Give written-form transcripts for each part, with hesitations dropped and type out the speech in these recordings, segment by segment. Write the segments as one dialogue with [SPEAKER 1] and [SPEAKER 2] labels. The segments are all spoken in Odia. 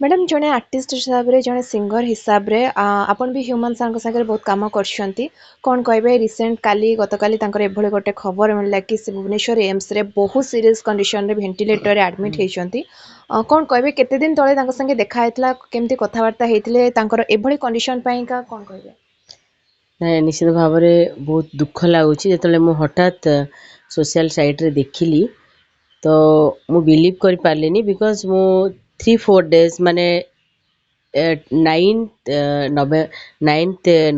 [SPEAKER 1] मैडम जड़े आर्टिस्ट हिसाब से जड़े सिंगर हिसाब से आपन भी ह्यूमन सार सागर बहुत कम कर कौन कहे रिसेंट काली गत काली एभली गोटे खबर मिलला कि से भुवनेश्वर एम्स रे बहुत सीरियस कंडीशन रे वेंटिलेटर एडमिट होती कौन कहे केते दिन तले संगे देखा केमती कथबार्ता होते एभली कंडीशन का कौन कहे
[SPEAKER 2] ନାଇଁ ନିଶ୍ଚିତ ଭାବରେ ବହୁତ ଦୁଃଖ ଲାଗୁଛି ଯେତେବେଳେ ମୁଁ ହଠାତ୍ ସୋସିଆଲ ସାଇଟ୍ରେ ଦେଖିଲି ତ ମୁଁ ବିଲିଭ୍ କରିପାରିଲିନି ବିକଜ ମୁଁ 3-4 ଡେଜ୍ ମାନେ 9th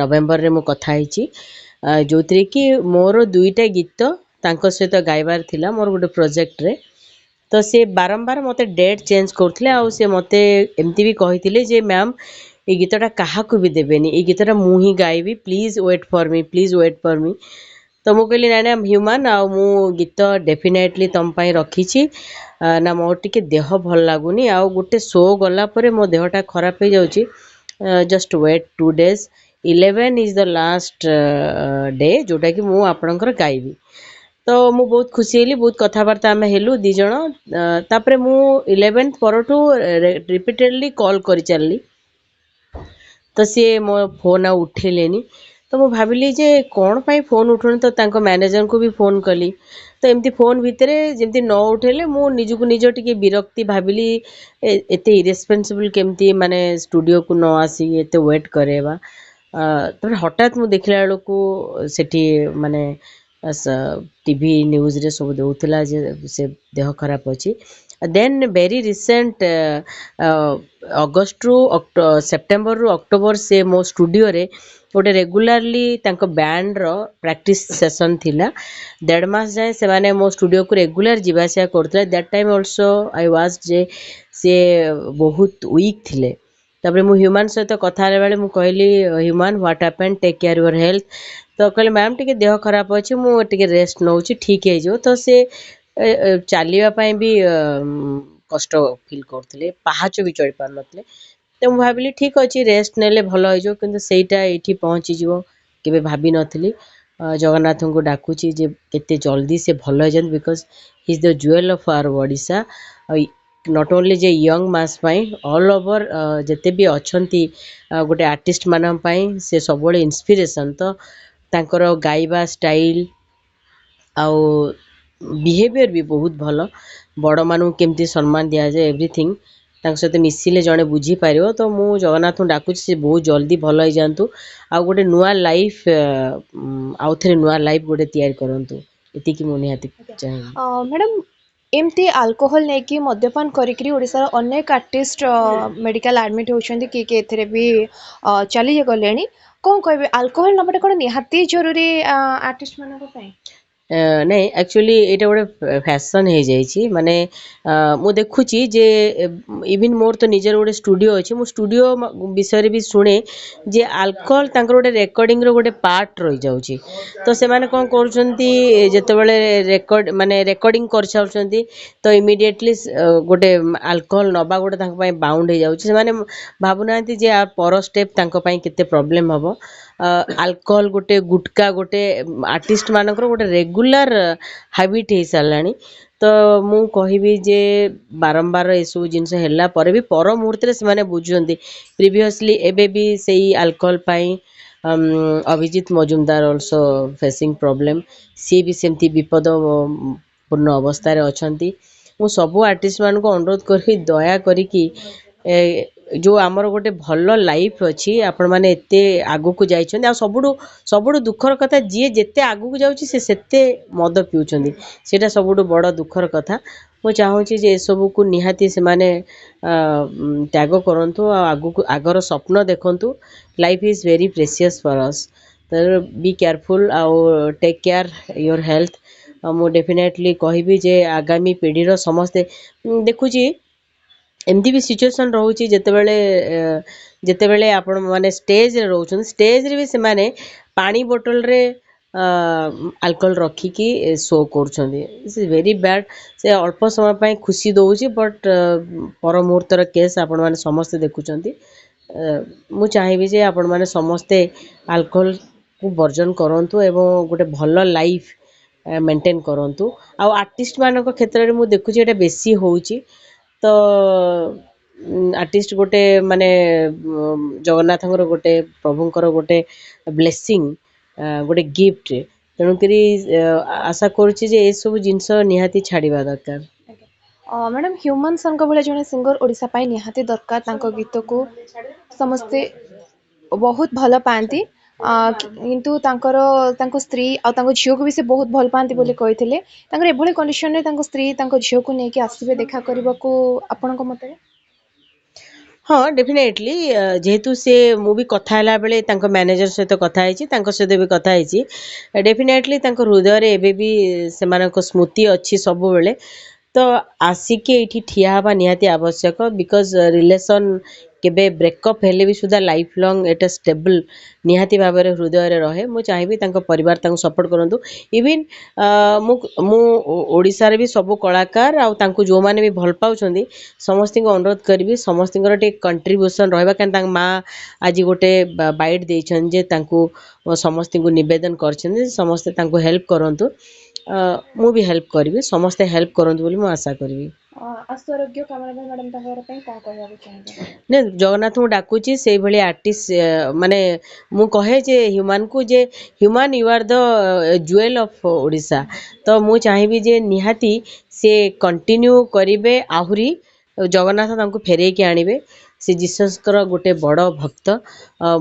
[SPEAKER 2] ନଭେମ୍ବରରେ ମୁଁ କଥା ହେଇଛି ଯେଉଁଥିରେ କି ମୋର 2ଟା ଗୀତ ତାଙ୍କ ସହିତ ଗାଇବାର ଥିଲା ମୋର ଗୋଟେ ପ୍ରୋଜେକ୍ଟରେ ତ ସେ ବାରମ୍ବାର ମୋତେ ଡେଟ୍ ଚେଞ୍ଜ କରୁଥିଲେ ଆଉ ସେ ମୋତେ ଏମିତି ବି କହିଥିଲେ ଯେ ମ୍ୟାମ୍ এই ଗୀତଟା କାହାକୁ ବି ଦେବେନି ଏଇ ଗୀତଟା ମୁଁ ହିଁ ଗାଇବି ପ୍ଲିଜ୍ ୱେଟ୍ ଫର୍ ମି ତ ମୁଁ କହିଲି ନାଇଁ ନାଇଁ ହ୍ୟୁମାନ ଆଉ ମୁଁ ଗୀତ ଡେଫିନେଟଲି ତମ ପାଇଁ ରଖିଛି ନା ମୋର ଟିକେ ଦେହ ଭଲ ଲାଗୁନି ଆଉ ଗୋଟେ ଶୋ ଗଲା ପରେ ମୋ ଦେହଟା ଖରାପ ହେଇଯାଉଛି just wait 2 days 11 is the last day ଯେଉଁଟାକି ମୁଁ ଆପଣଙ୍କର ଗାଇବି ତ ମୁଁ ବହୁତ ଖୁସି ହେଲି ବହୁତ କଥାବାର୍ତ୍ତା ଆମେ ହେଲୁ ଦୁଇ ଜଣ ତାପରେ ମୁଁ 11th ପରଠୁ ରିପିଟେଡ଼ଲି କଲ୍ କରିଚାଲିଲି ତ ସିଏ ମୋ ଫୋନ୍ ଆଉ ଉଠେଇଲେନି ତ ମୁଁ ଭାବିଲି ଯେ କ'ଣ ପାଇଁ ଫୋନ୍ ଉଠୁନି ତ ତାଙ୍କ ମ୍ୟାନେଜରଙ୍କୁ ବି ଫୋନ୍ କଲି ତ ଏମିତି ଫୋନ୍ ଭିତରେ ଯେମିତି ନ ଉଠେଇଲେ ମୁଁ ନିଜକୁ ନିଜ ଟିକେ ବିରକ୍ତି ଭାବିଲି ଏତେ ଇରେସ୍ପନ୍ସିବଲ୍ କେମିତି ମାନେ ଷ୍ଟୁଡ଼ିଓକୁ ନ ଆସିକି ଏତେ ୱେଟ୍ କରେଇବା ତାପରେ ହଠାତ୍ ମୁଁ ଦେଖିଲା ବେଳକୁ ସେଠି ମାନେ ଟିଭି ନ୍ୟୁଜ୍ରେ ସବୁ ଦେଉଥିଲା ଯେ ସେ ଦେହ ଖରାପ ଅଛି ଦେନ୍ ଭେରି ରିସେଣ୍ଟ ଅଗଷ୍ଟରୁ ସେପ୍ଟେମ୍ବରରୁ ଅକ୍ଟୋବର ସେ ମୋ ଷ୍ଟୁଡ଼ିଓରେ ଗୋଟେ ରେଗୁଲାରଲି ତାଙ୍କ ବ୍ୟାଣ୍ଡର ପ୍ରାକ୍ଟିସ୍ ସେସନ୍ ଥିଲା 1.5 ମାସ ଯାଏଁ ସେମାନେ ମୋ ଷ୍ଟୁଡ଼ିଓକୁ ରେଗୁଲାର ଯିବା ଆସିବା କରୁଥିଲେ that time also I was ଯେ ସିଏ ବହୁତ ୱିକ୍ ଥିଲେ ତାପରେ ମୁଁ ହ୍ୟୁମାନ ସହିତ କଥା ହେଲା ବେଳେ ମୁଁ କହିଲି human what happen take care your health ତ କହିଲେ ମ୍ୟାମ୍ ଟିକେ ଦେହ ଖରାପ ଅଛି ମୁଁ ଟିକେ ରେଷ୍ଟ ନେଉଛି ଠିକ୍ ହେଇଯିବ ତ ସେ ଚାଲିବା ପାଇଁ ବି କଷ୍ଟ ଫିଲ୍ କରୁଥିଲେ ପାହାଚ ବି ଚଢ଼ି ପାରୁନଥିଲେ ତ ମୁଁ ଭାବିଲି ଠିକ୍ ଅଛି ରେଷ୍ଟ ନେଲେ ଭଲ ହେଇଯିବ କିନ୍ତୁ ସେଇଟା ଏଇଠି ପହଞ୍ଚିଯିବ କେବେ ଭାବିନଥିଲି ଜଗନ୍ନାଥଙ୍କୁ ଡାକୁଛି ଯେ କେତେ ଜଲ୍ଦି ସେ ଭଲ ହେଇଯାନ୍ତି because he is the jewel of our Odisha ଆଉ ନଟ୍ ଓନ୍ଲି ଯେ ୟଙ୍ଗ ମାସ୍ ପାଇଁ ଅଲ୍ ଓଭର୍ ଯେତେ ବି ଅଛନ୍ତି ଗୋଟେ ଆର୍ଟିଷ୍ଟମାନଙ୍କ ପାଇଁ ସେ ସବୁବେଳେ ଇନ୍ସପିରେସନ୍ ତ ତାଙ୍କର ଗାଇବା ଷ୍ଟାଇଲ୍ ଆଉ ବିହେଭିଅର୍ ବି ବହୁତ ଭଲ ବଡ଼ମାନଙ୍କୁ କେମିତି ସମ୍ମାନ ଦିଆଯାଏ ଏଭ୍ରିଥିଙ୍ଗ ତାଙ୍କ ସହିତ ମିଶିଲେ ଜଣେ ବୁଝିପାରିବ ତ ମୁଁ ଜଗନ୍ନାଥଙ୍କୁ ଡାକୁଛି ସେ ବହୁତ ଜଲ୍ଦି ଭଲ ହେଇଯାଆନ୍ତୁ ଆଉ ଗୋଟେ ନୂଆ ଲାଇଫ୍ ଆଉଥରେ ନୂଆ ଲାଇଫ୍ ଗୋଟେ ତିଆରି କରନ୍ତୁ ଏତିକି ମୁଁ ନିହାତି ଚାହିଁବି
[SPEAKER 1] मैडम एमती अल्कोहल नहीं कि मद्यपान करी ओडिशार अनेक आर्टिस्ट मेडिकल एडमिट होती किए एथे भी चली गले कौन कहे अल्कोहल नबाटा कौन निहाती जरूरी आर्टिस्ट मान
[SPEAKER 2] ନାଇଁ ଆକ୍ଚୁଆଲି ଏଇଟା ଗୋଟେ ଫ୍ୟାସନ୍ ହେଇଯାଇଛି ମାନେ ମୁଁ ଦେଖୁଛି ଯେ ଇଭିନ୍ ମୋର ତ ନିଜର ଗୋଟେ ଷ୍ଟୁଡ଼ିଓ ଅଛି ମୁଁ ଷ୍ଟୁଡ଼ିଓ ବିଷୟରେ ବି ଶୁଣେ ଯେ ଆଲକୋହଲ ତାଙ୍କର ଗୋଟେ ରେକର୍ଡ଼ିଂର ଗୋଟେ ପାର୍ଟ ରହିଯାଉଛି ତ ସେମାନେ କ'ଣ କରୁଛନ୍ତି ଯେତେବେଳେ ମାନେ ରେକର୍ଡ଼ିଂ କରିସାରୁଛନ୍ତି ତ ଇମିଡ଼ିଏଟଲି ଗୋଟେ ଆଲକୋହଲ ନେବା ଗୋଟେ ତାଙ୍କ ପାଇଁ ବାଉଣ୍ଡ ହେଇଯାଉଛି ସେମାନେ ଭାବୁନାହାନ୍ତି ଯେ ପର ଷ୍ଟେପ୍ ତାଙ୍କ ପାଇଁ କେତେ ପ୍ରୋବ୍ଲେମ୍ ହେବ ଆଲକୋହଲ ଗୋଟେ ଗୁଟକା ଗୋଟେ ଆର୍ଟିଷ୍ଟ ମାନଙ୍କର ଗୋଟେ ରେଗୁଲାର ହାବିଟ୍ ହେଇସାରିଲାଣି ତ ମୁଁ କହିବି ଯେ ବାରମ୍ବାର ଏସବୁ ଜିନିଷ ହେଲା ପରେ ବି ପର ମୁହୂର୍ତ୍ତରେ ସେମାନେ ବୁଝୁଛନ୍ତି ପ୍ରିଭିୟସଲି ଏବେ ବି ସେଇ ଆଲକୋହଲ ପାଇଁ Abhijit Majumdar also facing problem ସିଏ ବି ସେମିତି ବିପଦ ପୂର୍ଣ୍ଣ ଅବସ୍ଥାରେ ଅଛନ୍ତି ମୁଁ ସବୁ ଆର୍ଟିଷ୍ଟମାନଙ୍କୁ ଅନୁରୋଧ କରିବି ଦୟା କରିକି ଯେଉଁ ଆମର ଗୋଟେ ଭଲ ଲାଇଫ୍ ଅଛି ଆପଣମାନେ ଏତେ ଆଗକୁ ଯାଇଛନ୍ତି ଆଉ ସବୁଠୁ ଦୁଃଖର କଥା ଯିଏ ଯେତେ ଆଗକୁ ଯାଉଛି ସେ ସେତେ ମଦ ପିଉଛନ୍ତି ସେଇଟା ସବୁଠୁ ବଡ଼ ଦୁଃଖର କଥା ମୁଁ ଚାହୁଁଛି ଯେ ଏସବୁକୁ ନିହାତି ସେମାନେ ତ୍ୟାଗ କରନ୍ତୁ ଆଉ ଆଗର ସ୍ୱପ୍ନ ଦେଖନ୍ତୁ ଲାଇଫ୍ ଇଜ୍ ଭେରି ପ୍ରେସିୟସ୍ ଫର୍ ଅସ୍ ତ ବି କେୟାରଫୁଲ୍ ଆଉ ଟେକ୍ କେୟାର ୟୋର୍ ହେଲ୍ଥ ମୁଁ ଡେଫିନେଟଲି କହିବି ଯେ ଆଗାମୀ ପିଢ଼ିର ସମସ୍ତେ ଦେଖୁଛି ଏମିତି ବି ସିଚୁଏସନ୍ ରହୁଛି ଯେତେବେଳେ ଆପଣମାନେ ଷ୍ଟେଜ୍ରେ ରହୁଛନ୍ତି ଷ୍ଟେଜ୍ରେ ବି ସେମାନେ ପାଣି ବୋଟଲରେ ଆଲକୋହଲ ରଖିକି ଶୋ କରୁଛନ୍ତି ଇଟ୍ସ ଭେରି ବ୍ୟାଡ୍ ସେ ଅଳ୍ପ ସମୟ ପାଇଁ ଖୁସି ଦେଉଛି ବଟ୍ ପର ମୁହୂର୍ତ୍ତର କେସ୍ ଆପଣମାନେ ସମସ୍ତେ ଦେଖୁଛନ୍ତି ମୁଁ ଚାହିଁବି ଯେ ଆପଣମାନେ ସମସ୍ତେ ଆଲକୋହଲକୁ ବର୍ଜନ କରନ୍ତୁ ଏବଂ ଗୋଟେ ଭଲ ଲାଇଫ୍ ମେଣ୍ଟେନ୍ କରନ୍ତୁ ଆଉ ଆର୍ଟିଷ୍ଟମାନଙ୍କ କ୍ଷେତ୍ରରେ ମୁଁ ଦେଖୁଛି ଏଇଟା ବେଶୀ ହେଉଛି ତ आर्टिस्ट गोटे माने जगन्नाथଙ୍କର गोटे प्रभुଙ୍କର गोटे ब्लेसिंग गोटे गिफ्ट तेणुकरी आशा करुच्ची जे एसबू जिनस निहाती छाड़िबा दरकार।
[SPEAKER 1] मैडम ह्यूमन सर भाई जड़े सिंगर ओडिशा पाई निहाती दरकार तांको गीत को समस्ते बहुत भल पाती किंतु तांको स्त्री आ तांको झील को भी से बहुत भल पाती बोली कही एभली कंडीशन रे स्त्री झील को लेकिन आसबे देखा करने को आपण मत
[SPEAKER 2] हाँ डेफिनेटली जेहेतु से मु भी कथा है बेले मैनेजर सहित कथा सहित भी कथा डेफिनेटली हृदय रे एबे भी सेमानक स्मृति अच्छी सब बेले तो आसिके ये ठिया हवा निहाती आवश्यक बिकॉज रिलेशन केबे ब्रेकअप हेले भी सुधा लाइफ लॉन्ग एटा स्टेबल निहाती भाव में हृदय रे रहे मु चाहिए परिवार सपोर्ट करूँ इवन मु ओडिशा रे भी सब कलाकार आ जो माने भी भल पाउछंदी समस्त अनुरोध करी समस्त कंट्रीब्यूशन रहा क्या माँ आज गोटे बाइट देछन जे तांको समस्त निवेदन कर समस्ते हेल्प करंतु मु भी हेल्प करी समस्ते हेल्प करंतु बोली मु आशा करी
[SPEAKER 1] आरोग्य कामना मैडम कौन कहना चाहिए
[SPEAKER 2] ने जगन्नाथ को डाकुची से भली आर्टिस्ट माने मु कहे जे ह्यूमन को जे human you are the jewel of Odisha तो मु चाहिए जे निहाती से कंटिन्यू करिवे आहुरी जगन्नाथ तांको फेरे के आनिबे से जीससकर गोटे बड़ भक्त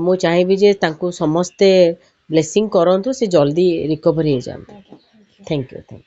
[SPEAKER 2] मु चाहिए जे तांको समस्ते ब्लेसिंग करंतु से जल्दी रिकवरी हो जाए। Thank you.